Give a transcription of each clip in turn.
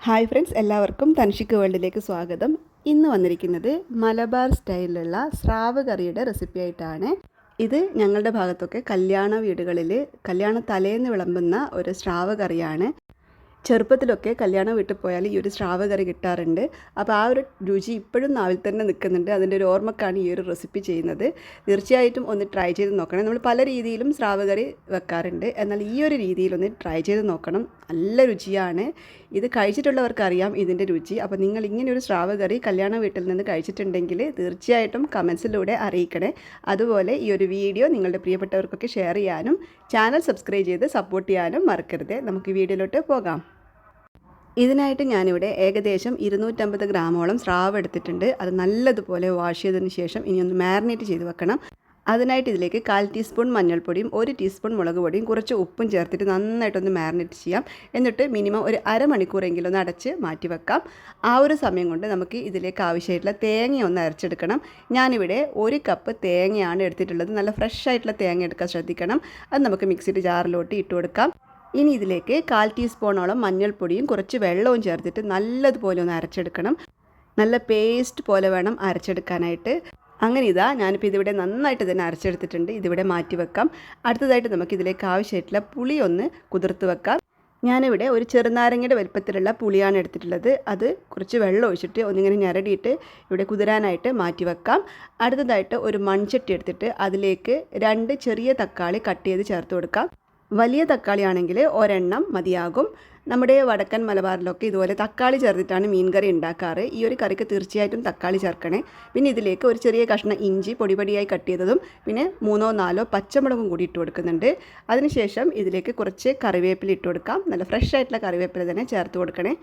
Hi friends, എല്ലാവർക്കും തൻഷിക്ക് വേൾഡിലേക്ക് സ്വാഗതം. ഇന്ന് വന്നിരിക്കുന്നത് മലബാർ സ്റ്റൈലിലുള്ള സ്രാവ് കറിയുടെ റെസിപ്പി ആയിട്ടാണ്. ഇത് ഞങ്ങളുടെ ഭാഗത്തൊക്കെ കല്യാണ വീടുകളിൽ കല്യാണ തലേന്ന് വിളമ്പുന്ന ഒരു സ്രാവ് കറിയാണ്. ചെറുപ്പത്തിലൊക്കെ കല്യാണം വീട്ടിൽ പോയാൽ ഈ ഒരു സ്രാവ് കറി കിട്ടാറുണ്ട്. അപ്പോൾ ആ ഒരു രുചി ഇപ്പോഴും നാവിൽ തന്നെ നിൽക്കുന്നുണ്ട്. അതിൻ്റെ ഒരു ഓർമ്മക്കാണ് ഈ ഒരു റെസിപ്പി ചെയ്യുന്നത്. തീർച്ചയായിട്ടും ഒന്ന് ട്രൈ ചെയ്ത് നോക്കണം. നമ്മൾ പല രീതിയിലും സ്രാവ് കറി വെക്കാറുണ്ട്, എന്നാൽ ഈ ഒരു രീതിയിലൊന്ന് ട്രൈ ചെയ്ത് നോക്കണം. നല്ല രുചിയാണ്. ഇത് കഴിച്ചിട്ടുള്ളവർക്കറിയാം ഇതിൻ്റെ രുചി. അപ്പോൾ നിങ്ങൾ ഇങ്ങനെയൊരു സ്രാവ് കറി കല്യാണ വീട്ടിൽ നിന്ന് കഴിച്ചിട്ടുണ്ടെങ്കിൽ തീർച്ചയായിട്ടും കമൻസിലൂടെ അറിയിക്കണേ. അതുപോലെ ഈ ഒരു വീഡിയോ നിങ്ങളുടെ പ്രിയപ്പെട്ടവർക്കൊക്കെ ഷെയർ ചെയ്യാനും ചാനൽ സബ്സ്ക്രൈബ് ചെയ്ത് സപ്പോർട്ട് ചെയ്യാനും മറക്കരുത്. നമുക്ക് വീഡിയോയിലോട്ട് പോകാം. ഇതിനായിട്ട് ഞാനിവിടെ ഏകദേശം 250 ഗ്രാമോളം സ്രാവ് എടുത്തിട്ടുണ്ട്. അത് നല്ലതുപോലെ വാഷ് ചെയ്തതിന് ശേഷം ഇനി ഒന്ന് മാരിനേറ്റ് ചെയ്ത് വെക്കണം. അതിനായിട്ട് ഇതിലേക്ക് 1/4 ടീസ്പൂൺ മഞ്ഞൾപ്പൊടിയും 1 ടീസ്പൂൺ മുളക് പൊടിയും കുറച്ച് ഉപ്പും ചേർത്തിട്ട് നന്നായിട്ടൊന്ന് മാരിനേറ്റ് ചെയ്യാം. എന്നിട്ട് മിനിമം ഒരു അരമണിക്കൂറെങ്കിലും ഒന്ന് അടച്ച് മാറ്റി വെക്കാം. ആ ഒരു സമയം കൊണ്ട് നമുക്ക് ഇതിലേക്ക് ആവശ്യമായിട്ടുള്ള തേങ്ങ ഒന്ന് അരച്ചെടുക്കണം. ഞാനിവിടെ 1 കപ്പ് തേങ്ങയാണ് എടുത്തിട്ടുള്ളത്. നല്ല ഫ്രഷ് ആയിട്ടുള്ള തേങ്ങ എടുക്കാൻ ശ്രദ്ധിക്കണം. അത് നമുക്ക് മിക്സിയുടെ ജാറിലോട്ട് ഇട്ട് കൊടുക്കാം. ഇനി ഇതിലേക്ക് 1/4 ടീസ്പൂണോളം മഞ്ഞൾപ്പൊടിയും കുറച്ച് വെള്ളവും ചേർത്തിട്ട് നല്ലതുപോലെ ഒന്ന് അരച്ചെടുക്കണം. നല്ല പേസ്റ്റ് പോലെ വേണം അരച്ചെടുക്കാനായിട്ട്. അങ്ങനെ ഞാനിപ്പോൾ ഇതിവിടെ നന്നായിട്ട് തന്നെ അരച്ചെടുത്തിട്ടുണ്ട്. ഇതിവിടെ മാറ്റി വെക്കാം. അടുത്തതായിട്ട് നമുക്കിതിലേക്ക് ആവശ്യമായിട്ടുള്ള പുളി ഒന്ന് കുതിർത്ത് വെക്കാം. ഞാനിവിടെ ഒരു ചെറുനാരങ്ങയുടെ വലുപ്പത്തിലുള്ള പുളിയാണ് എടുത്തിട്ടുള്ളത്. അത് കുറച്ച് വെള്ളം ഒഴിച്ചിട്ട് ഒന്നിങ്ങനെ ഞരടിയിട്ട് ഇവിടെ കുതിരാനായിട്ട് മാറ്റി വെക്കാം. അടുത്തതായിട്ട് ഒരു മൺചട്ടി എടുത്തിട്ട് അതിലേക്ക് 2 ചെറിയ തക്കാളി കട്ട് ചെയ്ത് ചേർത്ത് കൊടുക്കാം. വലിയ തക്കാളി ആണെങ്കിൽ ഒരെണ്ണം മതിയാകും. നമ്മുടെ വടക്കൻ മലബാറിലൊക്കെ ഇതുപോലെ തക്കാളി ചേർത്തിട്ടാണ് മീൻ കറി ഉണ്ടാക്കാറ്. ഈ ഒരു കറിക്ക് തീർച്ചയായിട്ടും തക്കാളി ചേർക്കണേ. പിന്നെ ഇതിലേക്ക് ഒരു ചെറിയ കഷ്ണം ഇഞ്ചി പൊടിപൊടിയായി കട്ട് ചെയ്തതും പിന്നെ 3-4 പച്ചമുളകും കൂടി ഇട്ട് കൊടുക്കുന്നുണ്ട്. അതിനുശേഷം ഇതിലേക്ക് കുറച്ച് കറിവേപ്പില ഇട്ട് കൊടുക്കാം. നല്ല ഫ്രഷ് ആയിട്ടുള്ള കറിവേപ്പില തന്നെ ചേർത്ത് കൊടുക്കണേ.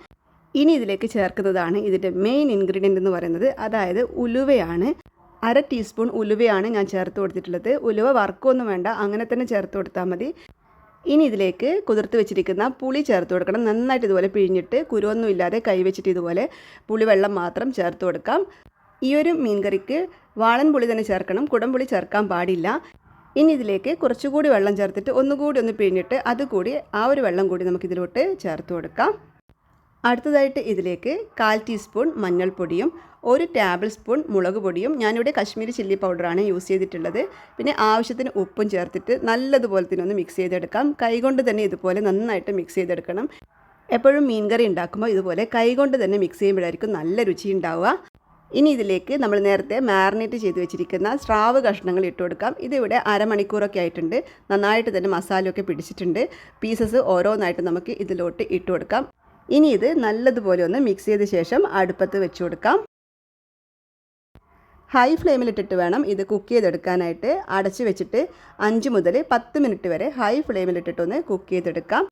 ഇനി ഇതിലേക്ക് ചേർക്കുന്നതാണ് ഇതിൻ്റെ മെയിൻ ഇൻഗ്രീഡിയൻ്റ് എന്ന് പറയുന്നത്, അതായത് ഉലുവയാണ്. 1/2 ടീസ്പൂൺ ഉലുവയാണ് ഞാൻ ചേർത്ത് കൊടുത്തിട്ടുള്ളത്. ഉലുവ വറുക്കൊന്നും വേണ്ട, അങ്ങനെ തന്നെ ചേർത്ത് കൊടുത്താൽ മതി. ഇനി ഇതിലേക്ക് കുതിർത്ത് വെച്ചിരിക്കുന്ന പുളി ചേർത്ത് കൊടുക്കണം. നന്നായിട്ട് ഇതുപോലെ പിഴിഞ്ഞിട്ട് കുരുവൊന്നും ഇല്ലാതെ കൈവച്ചിട്ട് ഇതുപോലെ പുളിവെള്ളം മാത്രം ചേർത്ത് കൊടുക്കാം. ഈ ഒരു മീൻ കറിക്ക് വാളൻ പുളി തന്നെ ചേർക്കണം, കുടംപുളി ചേർക്കാൻ പാടില്ല. ഇനി ഇതിലേക്ക് കുറച്ചുകൂടി വെള്ളം ചേർത്തിട്ട് ഒന്നുകൂടി ഒന്ന് പിഴിഞ്ഞിട്ട് അതുകൂടി ആ ഒരു വെള്ളം കൂടി നമുക്കിതിലോട്ട് ചേർത്ത് കൊടുക്കാം. അടുത്തതായിട്ട് ഇതിലേക്ക് 1/4 ടീസ്പൂൺ മഞ്ഞൾപ്പൊടിയും 1 ടേബിൾ സ്പൂൺ മുളക് പൊടിയും, ഞാനിവിടെ കശ്മീരി ചില്ലി പൗഡറാണ് യൂസ് ചെയ്തിട്ടുള്ളത്. പിന്നെ ആവശ്യത്തിന് ഉപ്പും ചേർത്തിട്ട് നല്ലതുപോലെ തന്നെ ഒന്ന് മിക്സ് ചെയ്തെടുക്കാം. കൈകൊണ്ട് തന്നെ ഇതുപോലെ നന്നായിട്ട് മിക്സ് ചെയ്തെടുക്കണം. എപ്പോഴും മീൻ കറി ഉണ്ടാക്കുമ്പോൾ ഇതുപോലെ കൈകൊണ്ട് തന്നെ മിക്സ് ചെയ്യുമ്പോഴായിരിക്കും നല്ല രുചി ഉണ്ടാവുക. ഇനി ഇതിലേക്ക് നമ്മൾ നേരത്തെ മാരിനേറ്റ് ചെയ്ത് വെച്ചിരിക്കുന്ന സ്രാവ് കഷ്ണങ്ങൾ ഇട്ട് കൊടുക്കാം. ഇതിവിടെ അരമണിക്കൂറൊക്കെ ആയിട്ടുണ്ട്. നന്നായിട്ട് തന്നെ മസാലയൊക്കെ പിടിച്ചിട്ടുണ്ട്. പീസസ് ഓരോന്നായിട്ട് നമുക്ക് ഇതിലോട്ട് ഇട്ട് കൊടുക്കാം. ഇനി ഇത് നല്ലതുപോലെ ഒന്ന് മിക്സ് ചെയ്ത ശേഷം അടുപ്പത്ത് വെച്ച് കൊടുക്കാം. ഹൈ ഫ്ലെയിമിലിട്ടിട്ട് വേണം ഇത് കുക്ക് ചെയ്തെടുക്കാനായിട്ട്. അടച്ച് വെച്ചിട്ട് 5 മുതൽ 10 മിനിറ്റ് വരെ ഹൈ ഫ്ലെയിമിലിട്ടിട്ടൊന്ന് കുക്ക് ചെയ്തെടുക്കാം.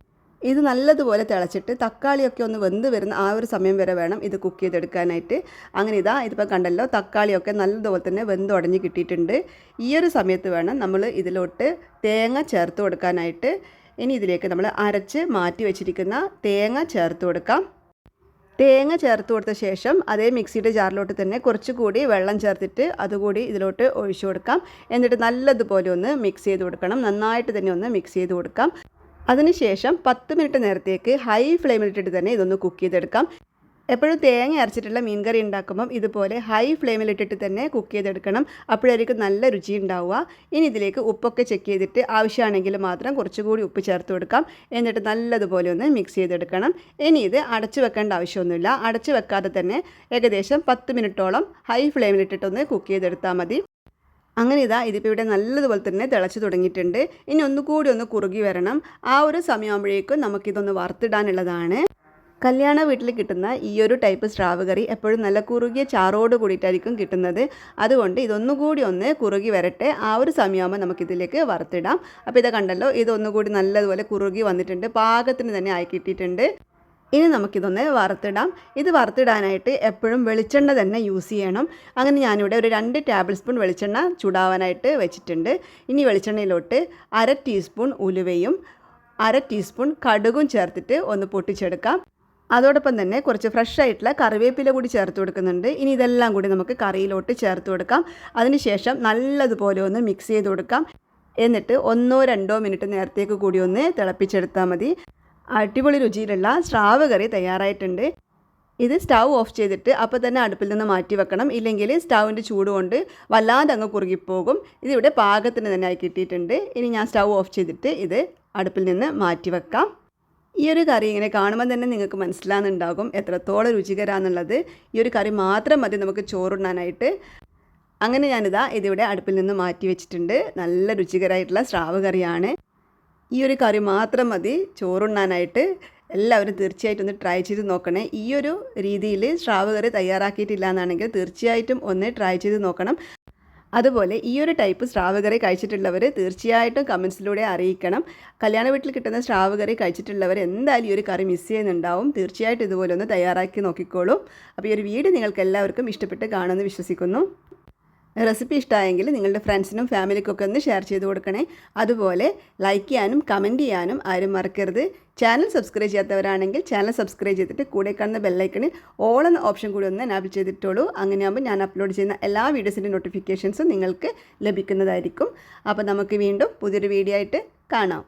ഇത് നല്ലതുപോലെ തിളച്ചിട്ട് തക്കാളിയൊക്കെ ഒന്ന് വെന്ത് വരുന്ന ആ ഒരു സമയം വരെ വേണം ഇത് കുക്ക് ചെയ്തെടുക്കാനായിട്ട്. അങ്ങനെ ഇതിപ്പോൾ കണ്ടല്ലോ, തക്കാളിയൊക്കെ നല്ലതുപോലെ തന്നെ വെന്ത് ഉടഞ്ഞ് കിട്ടിയിട്ടുണ്ട്. ഈ ഒരു സമയത്ത് വേണം നമ്മൾ ഇതിലോട്ട് തേങ്ങ ചേർത്ത് കൊടുക്കാനായിട്ട്. ഇനി ഇതിലേക്ക് നമ്മൾ അരച്ച് മാറ്റി വെച്ചിരിക്കുന്ന തേങ്ങ ചേർത്ത് കൊടുക്കാം. തേങ്ങ ചേർത്ത് കൊടുത്ത ശേഷം അതേ മിക്സിയുടെ ജാറിലോട്ട് തന്നെ കുറച്ചുകൂടി വെള്ളം ചേർത്തിട്ട് അതുകൂടി ഇതിലോട്ട് ഒഴിച്ചു കൊടുക്കാം. എന്നിട്ട് നല്ലതുപോലെ ഒന്ന് മിക്സ് ചെയ്ത് കൊടുക്കണം. നന്നായിട്ട് തന്നെ ഒന്ന് മിക്സ് ചെയ്ത് കൊടുക്കാം. അതിനുശേഷം 10 മിനിറ്റ് നേരത്തേക്ക് ഹൈ ഫ്ലെയിമിലിട്ടിട്ട് തന്നെ ഇതൊന്ന് കുക്ക് ചെയ്തെടുക്കാം. എപ്പോഴും തേങ്ങ അരച്ചിട്ടുള്ള മീൻ കറി ഉണ്ടാക്കുമ്പം ഇതുപോലെ ഹൈ ഫ്ലെയിമിലിട്ടിട്ട് തന്നെ കുക്ക് ചെയ്തെടുക്കണം. അപ്പോഴായിരിക്കും നല്ല രുചി ഉണ്ടാവുക. ഇനി ഇതിലേക്ക് ഉപ്പൊക്കെ ചെക്ക് ചെയ്തിട്ട് ആവശ്യമാണെങ്കിൽ മാത്രം കുറച്ചുകൂടി ഉപ്പ് ചേർത്ത് കൊടുക്കാം. എന്നിട്ട് നല്ലതുപോലെ ഒന്ന് മിക്സ് ചെയ്തെടുക്കണം. ഇനി ഇത് അടച്ചു വെക്കേണ്ട ആവശ്യമൊന്നുമില്ല. അടച്ചു വെക്കാതെ തന്നെ ഏകദേശം 10 മിനിറ്റോളം ഹൈ ഫ്ലെയിമിലിട്ടിട്ടൊന്ന് കുക്ക് ചെയ്തെടുത്താൽ മതി. അങ്ങനെ ഇതിപ്പോൾ ഇവിടെ നല്ലതുപോലെ തന്നെ തിളച്ച് തുടങ്ങിയിട്ടുണ്ട്. ഇനി ഒന്നുകൂടി ഒന്ന് കുറുകി വരണം. ആ ഒരു സമയമാകുമ്പോഴേക്കും നമുക്കിതൊന്ന് വറുത്തിടാനുള്ളതാണ്. കല്യാണ വീട്ടിൽ കിട്ടുന്ന ഈ ഒരു ടൈപ്പ് സ്രാവ് കറി എപ്പോഴും നല്ല കുറുകിയ ചാറോട് കൂടിയിട്ടായിരിക്കും കിട്ടുന്നത്. അതുകൊണ്ട് ഇതൊന്നുകൂടി ഒന്ന് കുറുകി വരട്ടെ. ആ ഒരു സമയമാകുമ്പോൾ നമുക്കിതിലേക്ക് വറുത്തിടാം. അപ്പോൾ ഇത് കണ്ടല്ലോ, ഇതൊന്നുകൂടി നല്ലതുപോലെ കുറുകി വന്നിട്ടുണ്ട്. പാകത്തിന് തന്നെ ആയി കിട്ടിയിട്ടുണ്ട്. ഇനി നമുക്കിതൊന്ന് വറുത്തിടാം. ഇത് വറുത്തിടാനായിട്ട് എപ്പോഴും വെളിച്ചെണ്ണ തന്നെ യൂസ് ചെയ്യണം. അങ്ങനെ ഞാനിവിടെ ഒരു 2 ടേബിൾ സ്പൂൺ വെളിച്ചെണ്ണ ചൂടാവാനായിട്ട് വെച്ചിട്ടുണ്ട്. ഇനി വെളിച്ചെണ്ണയിലോട്ട് 1/2 ടീസ്പൂൺ ഉലുവയും 1/2 ടീസ്പൂൺ കടുകും ചേർത്തിട്ട് ഒന്ന് പൊട്ടിച്ചെടുക്കാം. അതോടൊപ്പം തന്നെ കുറച്ച് ഫ്രഷ് ആയിട്ടുള്ള കറിവേപ്പില കൂടി ചേർത്ത് കൊടുക്കുന്നുണ്ട്. ഇനി ഇതെല്ലാം കൂടി നമുക്ക് കറിയിലോട്ട് ചേർത്ത് കൊടുക്കാം. അതിനുശേഷം നല്ലതുപോലെ ഒന്ന് മിക്സ് ചെയ്ത് കൊടുക്കാം. എന്നിട്ട് 1-2 മിനിറ്റ് നേരത്തേക്ക് കൂടി ഒന്ന് തിളപ്പിച്ചെടുത്താൽ മതി. അടിപൊളി രുചിയിലുള്ള സ്രാവ് കറി തയ്യാറായിട്ടുണ്ട്. ഇത് സ്റ്റൗ ഓഫ് ചെയ്തിട്ട് അപ്പോൾ തന്നെ അടുപ്പിൽ നിന്ന് മാറ്റി വെക്കണം. ഇല്ലെങ്കിൽ സ്റ്റൗവിൻ്റെ ചൂട് കൊണ്ട് വല്ലാതെ അങ്ങ് കുറുകിപ്പോകും. ഇതിവിടെ പാകത്തിന് തന്നെ ആയി കിട്ടിയിട്ടുണ്ട്. ഇനി ഞാൻ സ്റ്റൗ ഓഫ് ചെയ്തിട്ട് ഇത് അടുപ്പിൽ നിന്ന് മാറ്റി വെക്കാം. ഈ ഒരു കറി ഇങ്ങനെ കാണുമ്പോൾ തന്നെ നിങ്ങൾക്ക് മനസ്സിലാകുന്നുണ്ടാകും എത്രത്തോളം രുചികരാന്നുള്ളത്. ഈ ഒരു കറി മാത്രം മതി നമുക്ക് ചോറുണ്ണാനായിട്ട്. അങ്ങനെ ഞാനിതാ ഇതിവിടെ അടുപ്പിൽ നിന്ന് മാറ്റി വെച്ചിട്ടുണ്ട്. നല്ല രുചികരമായിട്ടുള്ള സ്രാവ് കറിയാണ്. ഈ ഒരു കറി മാത്രം മതി ചോറുണ്ണാനായിട്ട്. എല്ലാവരും തീർച്ചയായിട്ടും ഒന്ന് ട്രൈ ചെയ്ത് നോക്കണേ. ഈ ഒരു രീതിയിൽ സ്രാവ് കറി തയ്യാറാക്കിയിട്ടില്ല എന്നാണെങ്കിൽ തീർച്ചയായിട്ടും ഒന്ന് ട്രൈ ചെയ്ത് നോക്കണം. അതുപോലെ ഈ ഒരു ടൈപ്പ് സ്രാവ് കറി കഴിച്ചിട്ടുള്ളവർ തീർച്ചയായിട്ടും കമൻസിലൂടെ അറിയിക്കണം. കല്യാണ വീട്ടിൽ കിട്ടുന്ന സ്രാവ് കറി കഴിച്ചിട്ടുള്ളവർ എന്തായാലും ഈ ഒരു കറി മിസ് ചെയ്യുന്നുണ്ടാവും. തീർച്ചയായിട്ടും ഇതുപോലെ ഒന്ന് തയ്യാറാക്കി നോക്കിക്കോളൂ. അപ്പോൾ ഈ ഒരു വീഡിയോ നിങ്ങൾക്ക് എല്ലാവർക്കും ഇഷ്ടപ്പെട്ട് കാണുമെന്ന് വിശ്വസിക്കുന്നു. റെസിപ്പി ഇഷ്ടമായെങ്കിൽ നിങ്ങളുടെ ഫ്രണ്ട്സിനും ഫാമിലിക്കൊക്കെ ഒന്ന് ഷെയർ ചെയ്ത് കൊടുക്കണേ. അതുപോലെ ലൈക്ക് ചെയ്യാനും കമൻറ്റ് ചെയ്യാനും ആരും മറക്കരുത്. ചാനൽ സബ്സ്ക്രൈബ് ചെയ്യാത്തവരാണെങ്കിൽ ചാനൽ സബ്സ്ക്രൈബ് ചെയ്തിട്ട് കൂടെ കാണുന്ന ബെല്ലൈക്കണിൽ ഓൾ എന്ന ഓപ്ഷൻ കൂടി ഒന്ന് എനാബിൾ ചെയ്തിട്ടുള്ളൂ. അങ്ങനെയാകുമ്പോൾ ഞാൻ അപ്ലോഡ് ചെയ്യുന്ന എല്ലാ വീഡിയോസിൻ്റെ നോട്ടിഫിക്കേഷൻസും നിങ്ങൾക്ക് ലഭിക്കുന്നതായിരിക്കും. അപ്പോൾ നമുക്ക് വീണ്ടും പുതിയൊരു വീഡിയോ ആയിട്ട് കാണാം.